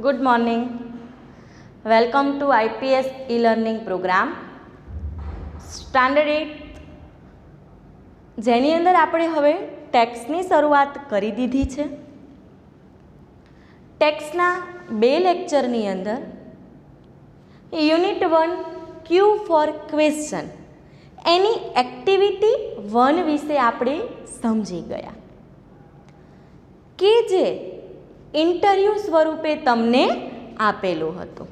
Good morning. Welcome to IPS e-learning program. Standard 8 જેની અંદર આપણે હવે ટેક્સની શરૂઆત કરી દીધી છે. ટેક્સના 2 લેક્ચરની અંદર યુનિટ 1 ક્યુ ફોર ક્વેશ્ચન એની એક્ટિવિટી 1 વિશે આપણે સમજી ગયા કે જે ઇન્ટરવ્યૂ સ્વરૂપે તમને આપેલું હતું.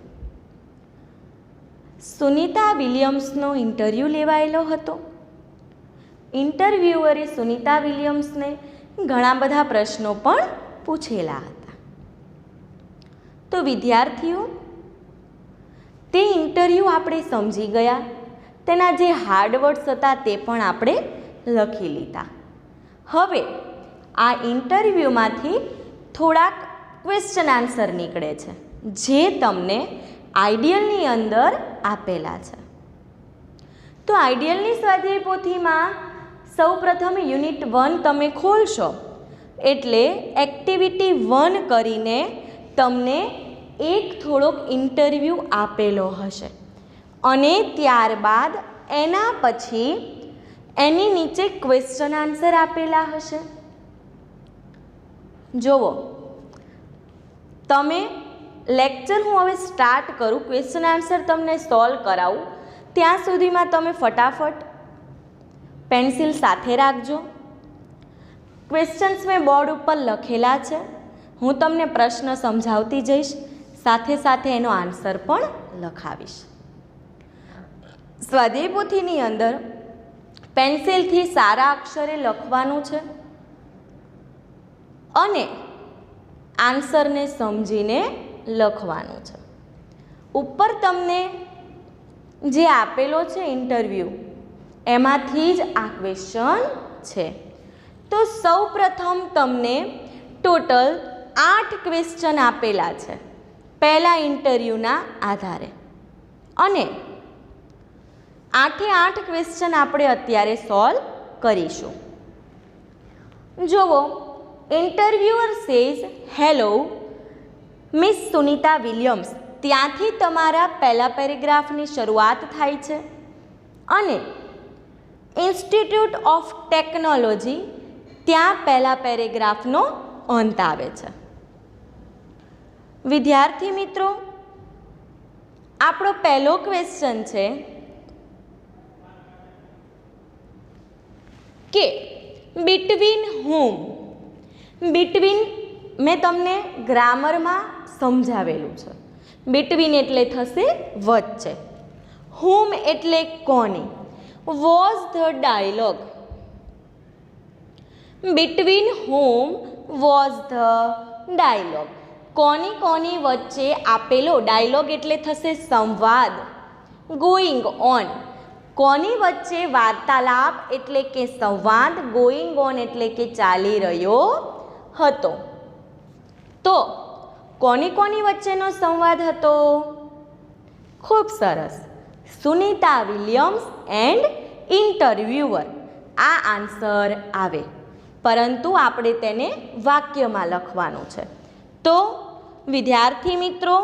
સુનિતા વિલિયમ્સનો ઇન્ટરવ્યૂ લેવાયેલો હતો. ઇન્ટરવ્યુઅરે સુનિતા વિલિયમ્સને ઘણા બધા પ્રશ્નો પણ પૂછેલા હતા. તો વિદ્યાર્થીઓ, તે ઇન્ટરવ્યૂ આપણે સમજી ગયા, તેના જે હાર્ડ વર્ડ્સ હતા તે પણ આપણે લખી લીધા. હવે આ ઇન્ટરવ્યૂમાંથી થોડાક ક્વેશ્ચન આન્સર નીકળે છે જે તમને આઈડિયલની અંદર આપેલા છે. તો આઈડિયલની સ્વાધ્યાય પોથીમાં સૌપ્રથમ યુનિટ 1 તમે ખોલશો એટલે એક્ટિવિટી 1 કરીને તમને એક થોડોક ઇન્ટરવ્યૂ આપેલો હશે અને ત્યારબાદ એના પછી એની નીચે ક્વેશ્ચન આન્સર આપેલા હશે. જુઓ, તમે લેક્ચર હું હવે સ્ટાર્ટ કરું, ક્વેશ્ચન આન્સર તમને સોલ્વ કરાવું ત્યાં સુધીમાં તમે ફટાફટ પેન્સિલ સાથે રાખજો. ક્વેશ્ચન્સ મેં બોર્ડ ઉપર લખેલા છે. હું તમને પ્રશ્ન સમજાવતી જઈશ, સાથે સાથે એનો આન્સર પણ લખાવીશ. સ્વાધ્યાય પોથીની અંદર પેન્સિલથી સારા અક્ષરે લખવાનું છે અને આન્સરને સમજીને લખવાનું છે. ઉપર તમને જે આપેલો છે ઇન્ટરવ્યૂ એમાંથી જ આ ક્વેશ્ચન છે. તો સૌપ્રથમ તમને ટોટલ 8 ક્વેશ્ચન આપેલા છે પહેલા ઇન્ટરવ્યૂના આધારે અને 8 ક્વેશ્ચન આપણે અત્યારે સોલ્વ કરીશું. જુઓ, interviewer says hello miss Sunita Williams, ત્યાંથી તમારા પહેલા પેરેગ્રાફની શરૂઆત થાય છે અને ઇન્સ્ટિટ્યૂટ ઓફ ટેકનોલોજી ત્યાં પહેલા પેરેગ્રાફનો અંત આવે છે. વિદ્યાર્થી મિત્રો, આપણો પહેલો ક્વેશ્ચન છે કે બિટવીન whom. બિટવીન મેં તમને ગ્રામરમાં સમજાવેલું છે. બિટવીન એટલે થશે વચ્ચે, whom એટલે કોની. Was the dialogue. Between whom was the dialogue. કોની વચ્ચે આપેલો ડાયલોગ એટલે થશે સંવાદ. Going on. કોની વચ્ચે વાર્તાલાપ એટલે કે સંવાદ. ગોઈંગ ઓન એટલે કે ચાલી રહ્યો હતો. તો કોની વચ્ચેનો સંવાદ હતો? ખૂબ સરસ, સુનિતા વિલિયમ્સ એન્ડ ઇન્ટરવ્યુઅર. આ આન્સર આવે, પરંતુ આપણે તેને વાક્યમાં લખવાનું છે. તો વિદ્યાર્થી મિત્રો,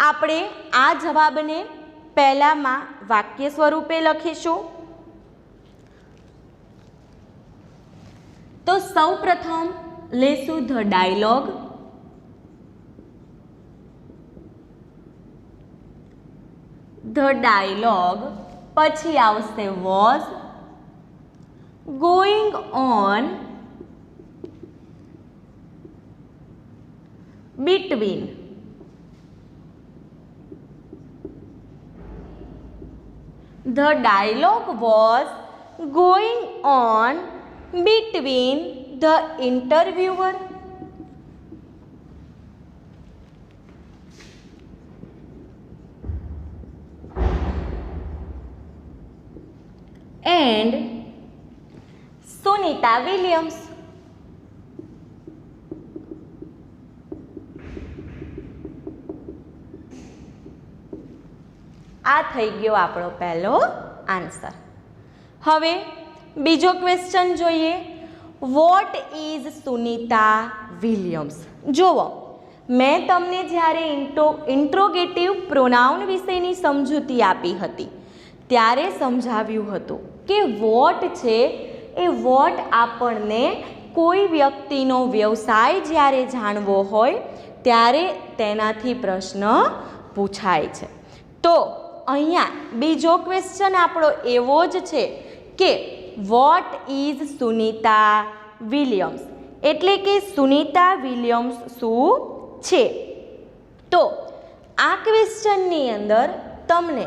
આપણે આ જવાબને પહેલામાં વાક્ય સ્વરૂપે લખીશું. તો સૌપ્રથમ લેશું ધ ડાયલોગ. ધ ડાયલોગ પછી આવશે was going on between. The dialogue was going on between the interviewer and Sunita Williams. આ થઈ ગયો આપણો પહેલો આન્સર. હવે બીજો ક્વેશ્ચન જોઈએ. What is Sunita Williams? જુઓ, મેં તમને જ્યારે ઇન્ટ્રોગેટિવ પ્રોનાઉન વિશેની સમજૂતી આપી હતી ત્યારે સમજાવ્યું હતું કે વોટ છે એ વોટ આપણને કોઈ વ્યક્તિનો વ્યવસાય જ્યારે જાણવો હોય ત્યારે તેનાથી પ્રશ્ન પૂછાય છે. તો અહીંયા બીજો ક્વેશ્ચન આપણો એવો જ છે કે વોટ ઇઝ સુનિતા વિલિયમ્સ, એટલે કે સુનિતા વિલિયમ્સ શું છે. તો આ ક્વેશ્ચનની અંદર તમને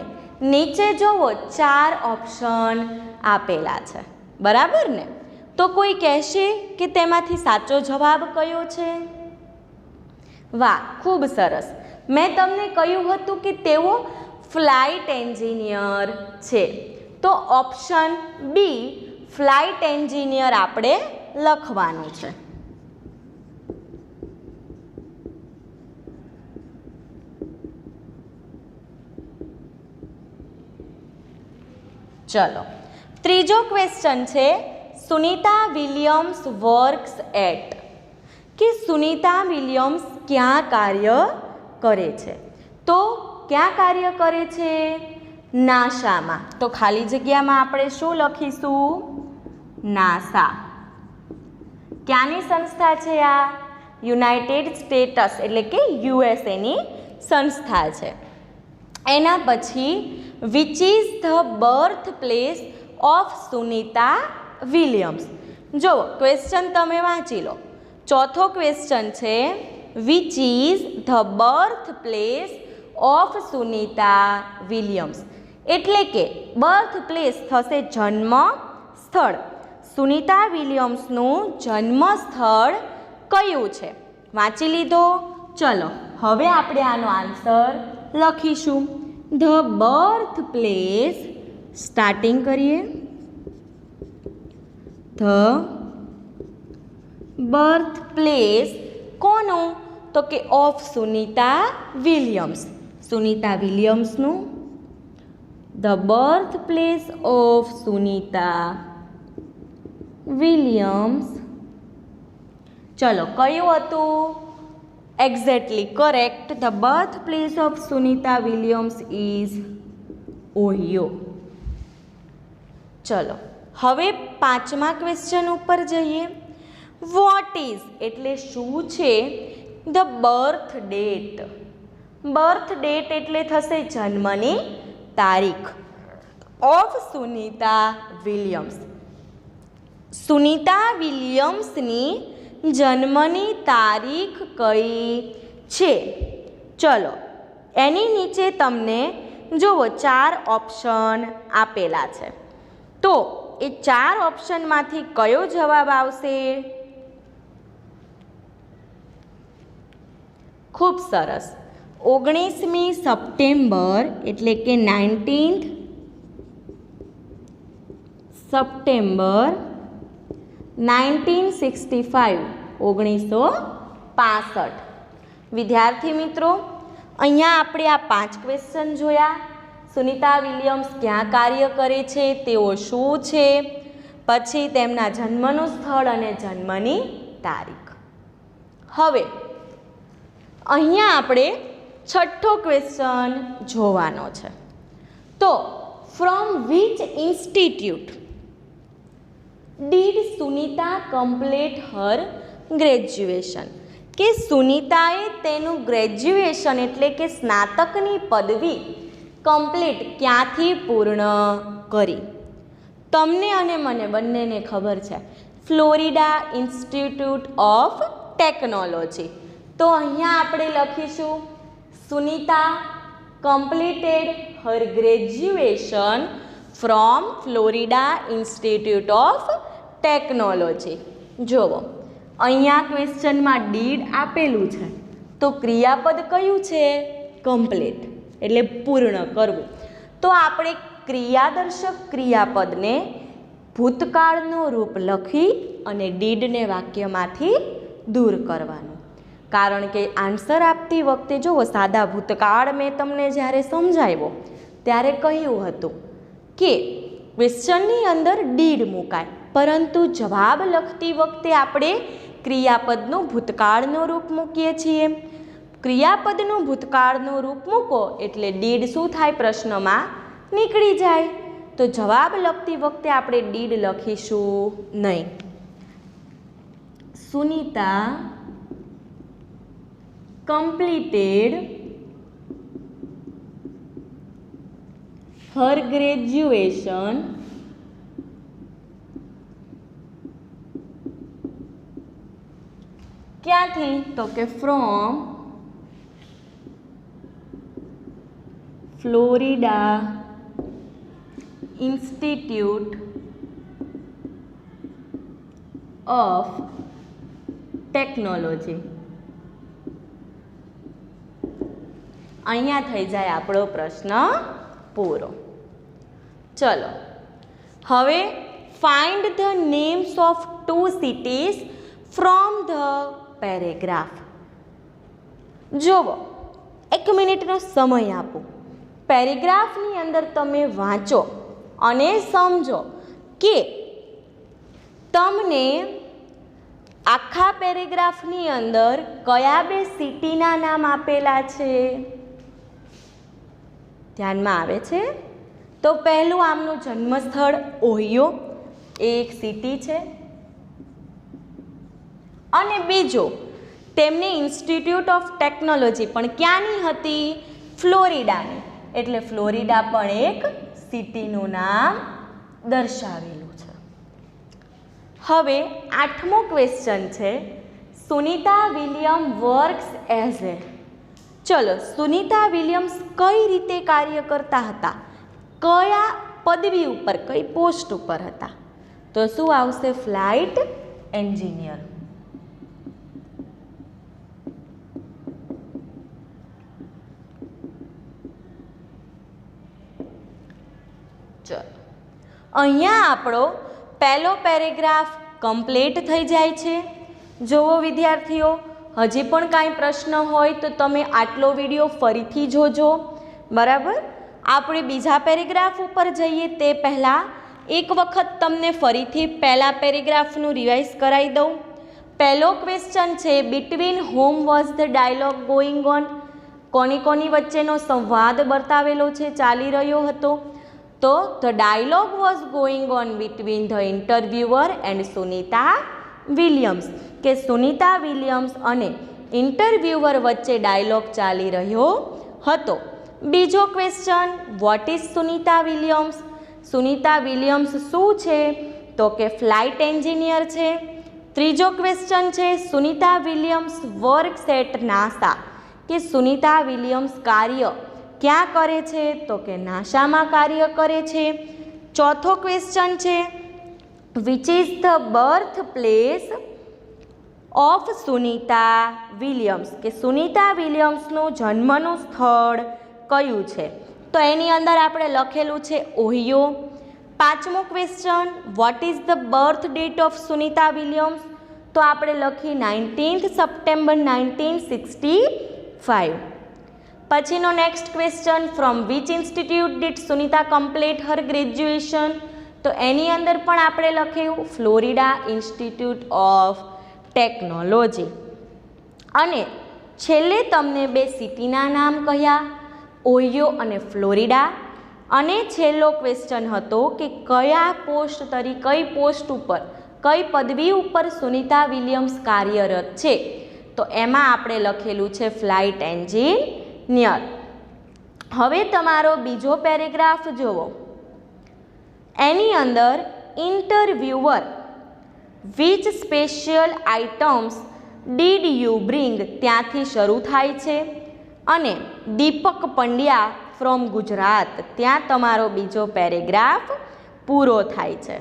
નીચે જોવો 4 ઓપ્શન આપેલા છે, બરાબર ને. તો કોઈ કહેશે કે તેમાંથી સાચો જવાબ કયો છે? વાહ, ખૂબ સરસ. મેં તમને કહ્યું હતું કે તેઓ ફ્લાઇટ એન્જિનિયર છે. તો ઓપ્શન બી ફ્લાઇટ એન્જિનિયર આપણે લખવાનું છે. ચલો, ત્રીજો ક્વેશ્ચન છે સુનિતા વિલિયમ્સ વર્ક્સ એટ, કે સુનિતા વિલિયમ્સ ક્યાં કાર્ય કરે છે. તો ક્યાં કાર્ય કરે છે? નાસામાં. તો ખાલી જગ્યામાં આપણે શું લખીશું? નાસા. ક્યાંની સંસ્થા છે આ? યુનાઇટેડ સ્ટેટ્સ એટલે કે યુએસએની સંસ્થા છે. એના પછી which is the birth place of Sunita Williams. જો ક્વેશ્ચન તમે વાંચી લો. ચોથો ક્વેશ્ચન છે which is the birth place of Sunita Williams, એટલે કે બર્થ પ્લેસ થશે જન્મ સ્થળ. સુનિતા વિલિયમ્સનું જન્મ સ્થળ કયું છે? વાંચી લીધો? ચલો હવે આપણે આનો આન્સર લખીશું. ધ બર્થ પ્લેસ, સ્ટાર્ટિંગ કરીએ. ધ બર્થ પ્લેસ કોનું? તો કે ઓફ સુનિતા વિલિયમ્સ. સુનિતા વિલિયમ્સનું the birth place of Sunita Williams. ચલો કયું હતું? Exactly correct. The birth place of Sunita Williams is Ohio. ચલો હવે 5મા ક્વેશ્ચન ઉપર જઈએ. વોટ ઇઝ એટલે શું છે? The birth date. Birth date એટલે થશે જન્મની તારીખ ઓફ સુનિતા વિલિયમ્સ. સુનિતા વિલિયમ્સની જન્મની તારીખ કઈ છે? ચલો એની નીચે તમને જુઓ 4 ઓપ્શન આપેલા છે. તો એ 4 ઓપ્શનમાંથી કયો જવાબ આવશે? ખૂબ સરસ. 19મી સપ્ટેમ્બર એટલે કે 19th સપ્ટેમ્બર 1965, 1965. વિદ્યાર્થી મિત્રો, અહીંયા આપણે આ 5 ક્વેશ્ચન જોયા. સુનિતા વિલિયમ્સ ક્યાં કાર્ય કરે છે, તેઓ શું છે, પછી તેમના જન્મનું સ્થળ અને જન્મની તારીખ. હવે અહીંયા આપણે 6થો ક્વેશ્ચન જોવાનો છે. તો from which institute did Sunita complete her graduation, કે સુનિતાએ તેનું ગ્રેજ્યુએશન એટલે કે સ્નાતકની પદવી કમ્પ્લીટ ક્યાંથી પૂર્ણ કરી? તમને અને મને બંનેને ખબર છે, ફ્લોરિડા ઇન્સ્ટિટ્યૂટ ઓફ ટેકનોલોજી. તો અહીંયા આપણે લખીશું Sunita completed Har graduation from Florida institute of technology. જુઓ અહીંયા ક્વેશ્ચનમાં ડીડ આપેલું છે, તો ક્રિયાપદ કયું છે? કમ્પ્લીટ એટલે પૂર્ણ કરવું. તો આપણે ક્રિયાદર્શક ક્રિયાપદને ભૂતકાળનું રૂપ લખી અને ડીડને વાક્યમાંથી દૂર કરવાનું. કારણ કે આન્સર આપતી વખતે જુઓ સાદા ભૂતકાળ મેં તમને જ્યારે સમજાવ્યો ત્યારે કહ્યું હતું કે ક્વેશ્ચનની અંદર ડીડ મુકાય, પરંતુ જવાબ લખતી વખતે આપણે ક્રિયાપદનું ભૂતકાળનું રૂપ મૂકીએ છીએ. ક્રિયાપદનું ભૂતકાળનું રૂપ મૂકો એટલે ડીડ શું થાય પ્રશ્નમાં નીકળી જાય. તો જવાબ લખતી વખતે આપણે ડીડ લખીશું નહીં. સુનિતા completed her graduation ક્યાંથી? તો કે from Florida institute of technology. અહીંયા થઈ જાય આપણો પ્રશ્ન પૂરો. ચલો હવે find the names of 2 cities from the paragraph. જુઓ, 1 મિનિટનો સમય આપો. પેરેગ્રાફની અંદર તમે વાંચો અને સમજો કે તમને આખા પેરેગ્રાફની અંદર કયા 2 સિટીના નામ આપેલા છે? ધ્યાનમાં આવે છે? તો પહેલું આમનું જન્મસ્થળ ઓહિયો, એ એક સિટી છે. અને બીજું તેમની ઇન્સ્ટિટ્યૂટ ઓફ ટેકનોલોજી પણ ક્યાંની હતી? ફ્લોરિડાની. એટલે ફ્લોરિડા પણ એક સિટીનું નામ દર્શાવેલું છે. હવે 8મો ક્વેશ્ચન છે, Sunita William works as a. ચલો, સુનિતા વિલિયમ્સ કઈ રીતે કાર્ય કરતા હતા? કયા પદવી ઉપર, કઈ પોસ્ટ ઉપર હતા? તો શું આવશે? Flight engineer. ચલો, અહીંયા આપણો પહેલો પેરેગ્રાફ કમ્પ્લીટ થઈ જાય છે. જુઓ વિદ્યાર્થીઓ, હજી પણ કાંઈ પ્રશ્ન હોય તો તમે આટલો વિડીયો ફરીથી જોજો. બરાબર? આપણે બીજા પેરેગ્રાફ ઉપર જઈએ તે પહેલાં એક વખત તમને ફરીથી પહેલા પેરેગ્રાફનું રિવાઇઝ કરાવી દઉં. પહેલો ક્વેશ્ચન છે, between home was the dialogue going on. કોની કોની વચ્ચેનો સંવાદ બતાવેલો છે, ચાલી રહ્યો હતો? તો the dialogue was going on between the interviewer and Sunita Williams. કે સુનિતા વિલિયમ્સ અને ઇન્ટરવ્યુઅર વચ્ચે ડાયલોગ ચાલી રહ્યો હતો. બીજો question, what is Sunita Williams? Sunita Williams શું છે? તો કે ફ્લાઇટ એન્જિનિયર છે. ત્રીજો ક્વેશ્ચન છે, Sunita Williams works at NASA. કે સુનિતા વિલિયમ્સ કાર્ય ક્યાં કરે છે? તો કે નાસામાં કાર્ય કરે છે. ચોથો ક્વેશ્ચન છે, which is the birth place of Sunita Williams. કે સુનિતા વિલિયમ્સનું જન્મનું સ્થળ કયું છે? તો એની અંદર આપણે લખેલું છે ઓહિયો. પાંચમો question, what is the birth date of Sunita Williams? તો આપણે લખી 19th સપ્ટેમ્બર 1965. પછીનો next question, from which institute did Sunita complete her graduation? તો એની અંદર પણ આપણે લખ્યું ફ્લોરિડા ઇન્સ્ટિટ્યૂટ ઓફ ટેકનોલોજી. અને છેલ્લે તમને 2 સિટીના નામ કહ્યા, ઓહિયો અને ફ્લોરિડા. અને છેલ્લો ક્વેશ્ચન હતો કે કઈ પોસ્ટ ઉપર, કઈ પદવી ઉપર સુનિતા વિલિયમ્સ કાર્યરત છે? તો એમાં આપણે લખેલું છે ફ્લાઇટ એન્જિનિયર. હવે તમારો બીજો પેરેગ્રાફ જુઓ. એની અંદર interviewer, which special items did you bring ત્યાંથી શરૂ થાય છે. અને દીપક પંડ્યા ફ્રોમ ગુજરાત, ત્યાં તમારો બીજો પેરેગ્રાફ પૂરો થાય છે.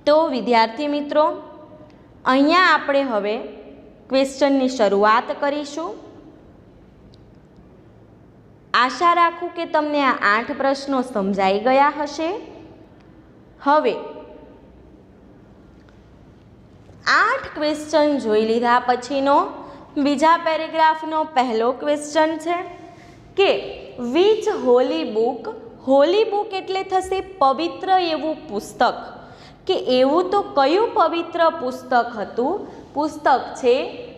તો વિદ્યાર્થી મિત્રો, અહીંયા આપણે હવે ક્વેશ્ચનની શરૂઆત કરીશું. આશા રાખું કે તમને આ 8 પ્રશ્નો સમજાઈ ગયા હશે. હવે 8 ક્વેશ્ચન જોઈ લીધા પછીનો બીજા પેરેગ્રાફનો પહેલો ક્વેશ્ચન છે કે which Holi book. Holi book એટલે થશે પવિત્ર એવું પુસ્તક. કે એવું તો કયું પવિત્ર પુસ્તક હતું? પુસ્તક છે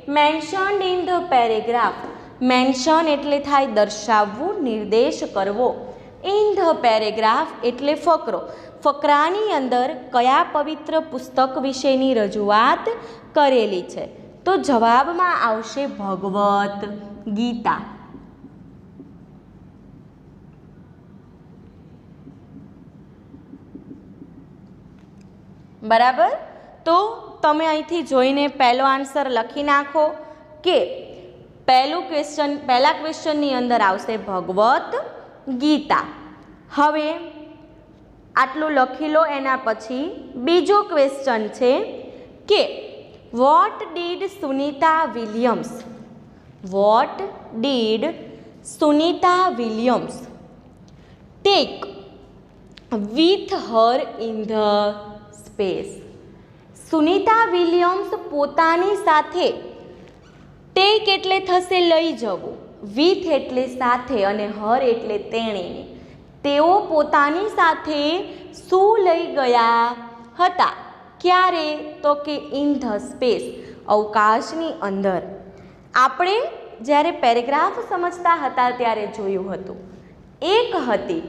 mentioned in the paragraph. Mention એટલે થાય દર્શાવવું, નિર્દેશ કરવો. ઇન ધ પેરેગ્રાફ એટલે ફકરો. ફકરાની અંદર કયા પવિત્ર પુસ્તક વિશેની રજૂઆત કરેલી છે? તો જવાબમાં આવશે ભગવદ્ ગીતા. બરાબર. તો તમે અહીંથી જોઈને પહેલો આન્સર લખી નાખો કે પહેલા ક્વેશ્ચનની અંદર આવશે ભગવદ્ ગીતા. હવે આટલું લખી લો. એના પછી બીજો ક્વેશ્ચન છે કે what did Sunita Williams take with her in the space. Sunita Williams પોતાની સાથે, ટેક એટલે થશે લઈ જવું, વિથ એટલે સાથે અને હર એટલે તેણીને. તેઓ પોતાની સાથે શું લઈ ગયા હતા? ક્યારે? તો કે ઇન ધ સ્પેસ, અવકાશની અંદર. આપણે જ્યારે પેરેગ્રાફ સમજતા હતા ત્યારે જોયું હતું. એક હતી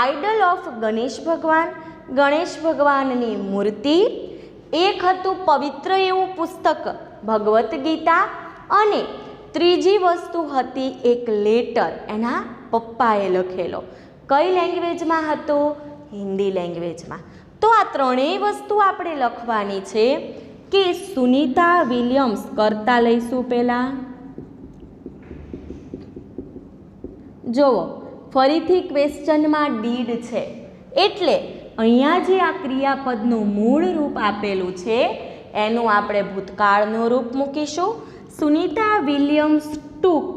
આઇડલ ઓફ ગણેશ ભગવાનની મૂર્તિ. એક હતું પવિત્ર એવું પુસ્તક ભગવદ્ ગીતા. અને ત્રીજી વસ્તુ હતી એક લેટર એના પપ્પાએ લખેલો. કઈ લેંગ્વેજમાં હતો? હિન્દી લેંગ્વેજમાં. તો આ ત્રણેય વસ્તુ આપણે લખવાની છે કે સુનીતા વિલિયમ્સ કરતા લઈશું પહેલાં. જુઓ, ફરીથી ક્વેશ્ચનમાં ડીડ છે એટલે અહીંયા જે આ ક્રિયાપદનું મૂળ રૂપ આપેલું છે એનું આપણે ભૂતકાળનું રૂપ મૂકીશું. Sunita Williams took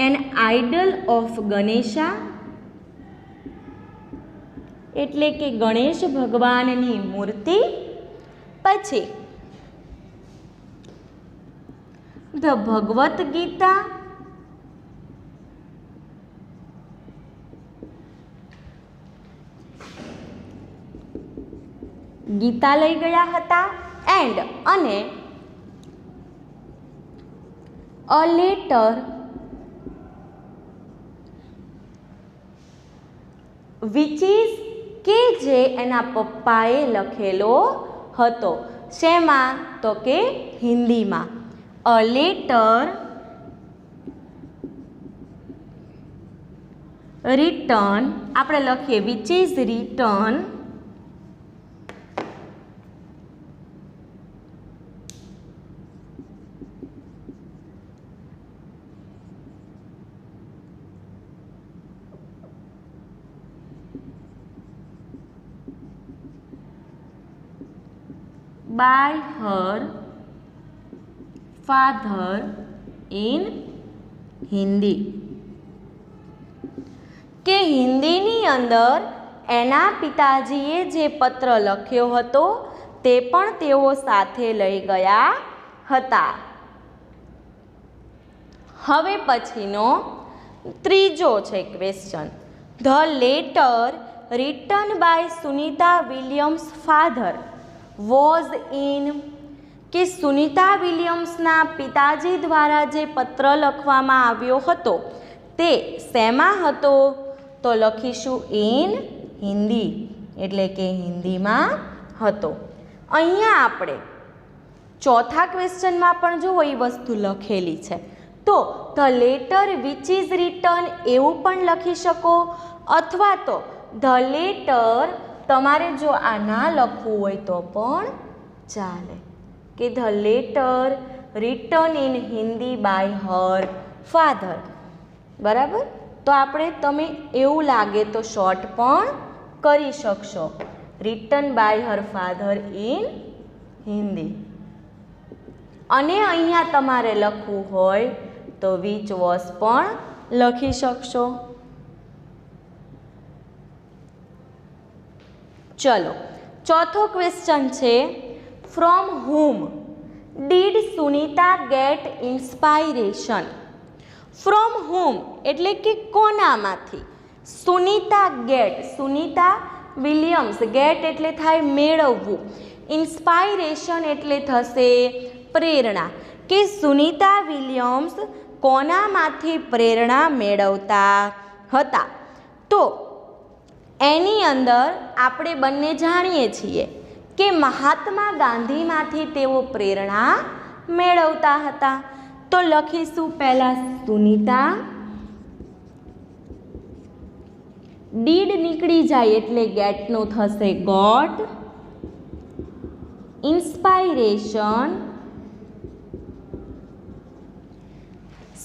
an idol of Ganesha એટલે કે ગણેશ ભગવાનની મૂર્તિ. પછી ધ ભગવદ્ ગીતા ગીતા લઈ ગયા હતા. એન્ડ અને અ લેટર વિચ ઇઝ કે જે એના પપ્પાએ લખેલો હતો. શેમાં? તો કે હિન્દીમાં. અ લેટર રિટર્ન, આપણે લખીએ which is return by her father in Hindi. કે હિન્દીની અંદર એના પિતાજીએ જે પત્ર લખ્યો હતો તે પણ તેઓ સાથે લઈ ગયા હતા. હવે પછીનો ત્રીજો છે question. The letter written by Sunita Williams father was in. કે સુનીતા વિલિયમ્સના પિતાજી દ્વારા જે પત્ર લખવામાં આવ્યો હતો તે શેમાં હતો? તો લખીશું ઇન હિન્દી એટલે કે હિન્દીમાં હતો. અહીંયા આપણે ચોથા ક્વેશ્ચનમાં પણ જો એ વસ્તુ લખેલી છે તો the letter which is return એવું પણ લખી શકો. અથવા તો ધ લેટર તમારે જો આ ના લખવું હોય તો પણ ચાલે કે the letter written in Hindi by her father. બરાબર. તો આપણે તમે એવું લાગે તો શોર્ટ પણ કરી શકશો. Written by her father in Hindi. અને અહીંયા તમારે લખવું હોય તો વિચ વોઝ પણ લખી શકશો. ચલો, ચોથો ક્વેશ્ચન છે from whom did Sunita get inspiration. From whom એટલે કે કોનામાંથી. સુનીતા વિલિયમ્સ, ગેટ એટલે થાય મેળવવું, ઇન્સ્પાયરેશન એટલે થશે પ્રેરણા કે સુનીતા વિલિયમ્સ કોનામાંથી પ્રેરણા મેળવતા હતા. તો એની અંદર આપણે બંને જાણીએ છીએ કે મહાત્મા ગાંધીમાંથી તેઓ પ્રેરણા મેળવતા હતા. તો લખીશું પહેલા સુનીતા, ડીડ નીકળી જાય એટલે ગેટનું થશે got, inspiration,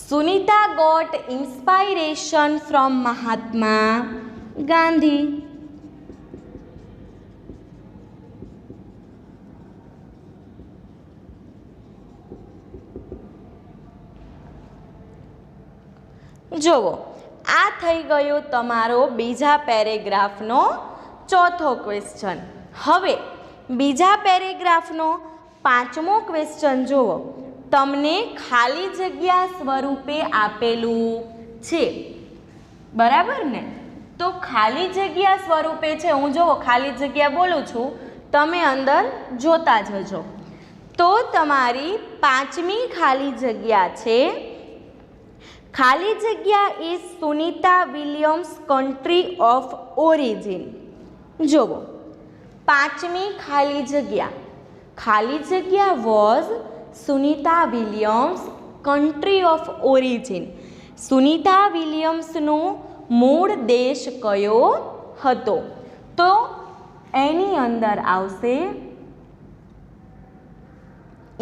Sunita got inspiration from Mahatma Gandhi. જુઓ, આ થઈ ગયો તમારો બીજા પેરેગ્રાફનો ચોથો ક્વેશ્ચન. હવે બીજા પેરેગ્રાફનો પાંચમો ક્વેશ્ચન જુઓ. તમને ખાલી જગ્યા સ્વરૂપે આપેલું છે, બરાબર ને? તો ખાલી જગ્યા સ્વરૂપે છે. હું જુઓ ખાલી જગ્યા બોલું છું, તમે અંદર જોતા જજો. તો તમારી પાંચમી ખાલી જગ્યા છે, ખાલી જગ્યા is Sunita Williams country of origin. જુઓ, પાંચમી ખાલી જગ્યા was Sunita Williams country of origin. Sunita વિલિયમ્સનો મૂળ દેશ કયો હતો? તો એની અંદર આવશે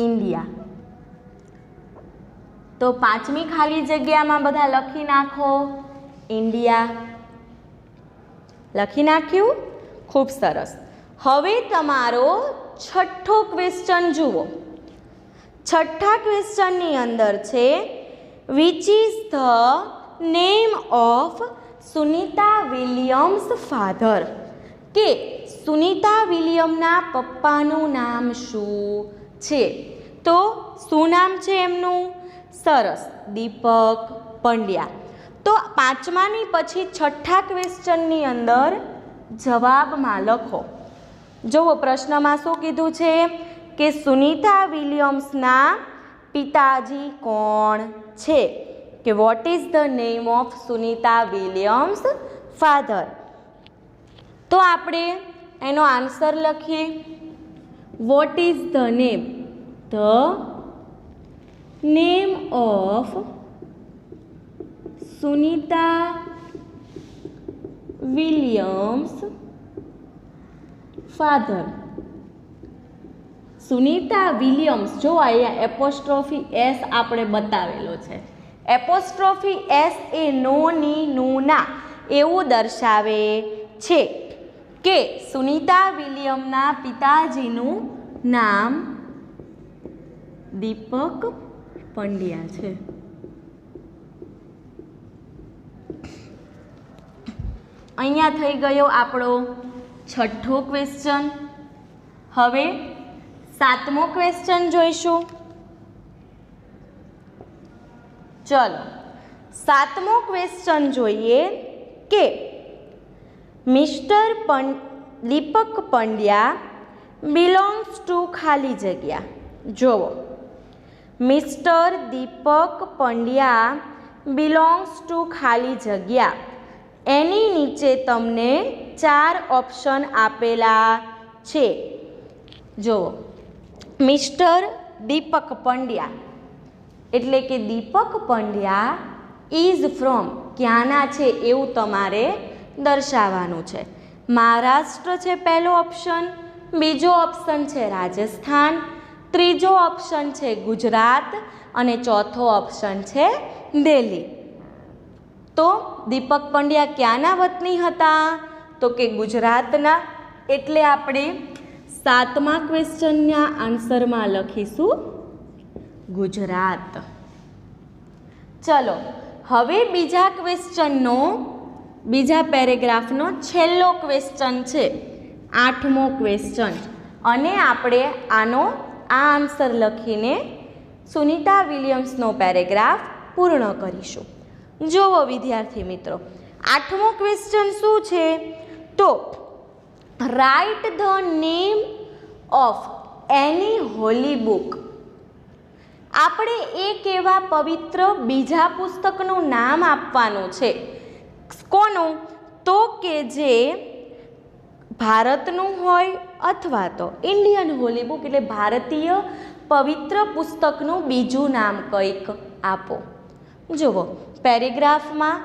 ઇન્ડિયા. તો પાંચમી ખાલી જગ્યામાં બધા લખી નાખો ઇન્ડિયા. લખી નાખ્યું? ખૂબ સરસ. હવે તમારો છઠ્ઠો ક્વેશ્ચન જુઓ. છઠ્ઠા ક્વેશ્ચનની અંદર છે which is the name of Sunita Williams father. કે સુનીતા વિલિયમના પપ્પાનું નામ શું છે? તો શું નામ છે એમનું? સરસ, દીપક પંડ્યા. તો પાંચમાની પછી છઠ્ઠા ક્વેશ્ચનની અંદર જવાબમાં લખો. જુઓ પ્રશ્નમાં શું કીધું છે કે સુનીતા વિલિયમ્સના પિતાજી કોણ છે? કે vote is the name of Sunita Williams father? તો આપણે એનો આન્સર લખીએ. Vote is the name? The name of Sunita Williams father. Sunita Williams, જો અહીંયા એપોસ્ટ્રોફી એસ આપણે બતાવેલો છે. એપોસ્ટ્રોફી એસ એ નોની નુના એવું દર્શાવે છે કે સુનીતા વિલિયમના પિતાજીનું નામ દીપક પંડ્યા છે. અહીંયા થઈ ગયો આપણો છઠ્ઠો ક્વેશ્ચન. હવે સાતમો ક્વેશ્ચન જોઈશું. ચલો, સાતમો ક્વેશ્ચન જોઈએ કે mister Deepak Pandya belongs to ખાલી જગ્યા. જુઓ, mister Deepak Pandya belongs to ખાલી જગ્યા. એની નીચે તમને 4 ઓપ્શન આપેલા છે. જુઓ, મિસ્ટર દીપક પંડ્યા એટલે કે દીપક પંડ્યા ઇઝ ફ્રોમ, ક્યાંના છે એવું તમારે દર્શાવવાનું છે. મહારાષ્ટ્ર છે પહેલો ઓપ્શન, બીજો ઓપ્શન છે રાજસ્થાન, ત્રીજો ઓપ્શન છે ગુજરાત અને ચોથો ઓપ્શન છે દિલ્હી. તો દીપક પંડ્યા ક્યાંના વતની હતા? તો કે ગુજરાતના. એટલે આપણે સાતમા ક્વેશ્ચનના આન્સરમાં લખીશું ગુજરાત. ચલો, હવે બીજા ક્વેશ્ચનનો, બીજા પેરેગ્રાફનો છેલ્લો ક્વેશ્ચન છે, આઠમો ક્વેશ્ચન. અને આપણે આ આન્સર લખીને સુનીતા વિલિયમ્સનો પેરેગ્રાફ પૂર્ણ કરીશું. જુઓ વિદ્યાર્થી મિત્રો, આઠમો ક્વેશ્ચન શું છે? તો write the name of any Holi book. આપણે એક એવા પવિત્ર બીજા પુસ્તકનું નામ આપવાનું છે. કોનું? તો કે જે ભારતનું હોય અથવા તો ઇન્ડિયન હોલી બુક એટલે ભારતીય પવિત્ર પુસ્તકનું બીજું નામ કંઈક આપો. જુઓ, પેરેગ્રાફમાં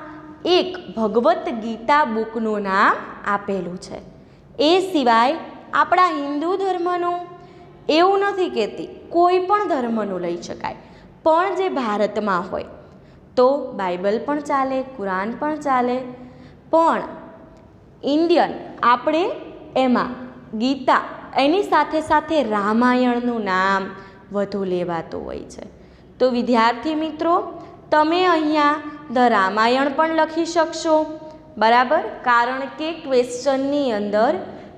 એક ભગવદ્ ગીતા બુકનું નામ આપેલું છે. એ સિવાય આપણા હિન્દુ ધર્મનું એવું નથી કહેતી, કોઈ પણ ધર્મનું લઈ શકાય, પણ જે ભારતમાં હોય તો બાઇબલ પણ ચાલે, કુરાન પણ ચાલે, પણ ઇન્ડિયન આપણે એમાં ગીતા એની સાથે સાથે રામાયણનું નામ વધુ લેવાતું હોય છે. તો વિદ્યાર્થી મિત્રો, તમે અહીંયા ધ રામાયણ પણ લખી શકશો, બરાબર, કારણ કે ક્વેશ્ચનની અંદર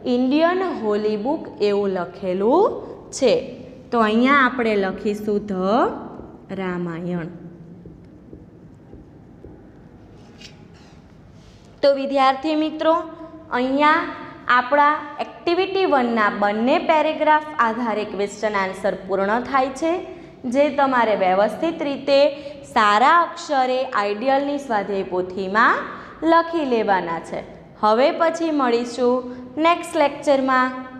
ઇન્ડિયન હોલી બુક એવું લખેલું છે. તો અહીંયા આપણે લખીશું ધ રામાયણ. તો વિદ્યાર્થી મિત્રો, અહીંયા આપણા એક્ટિવિટી 1ના બંને પેરેગ્રાફ આધારે ક્વેશ્ચન આન્સર પૂર્ણ થાય છે, જે તમારે વ્યવસ્થિત રીતે સારા અક્ષરે આઈડિયલની સ્વાધ્યાય પોથીમાં લખી લેવાના છે. હવે પછી મળીશું નેક્સ્ટ લેક્ચરમાં.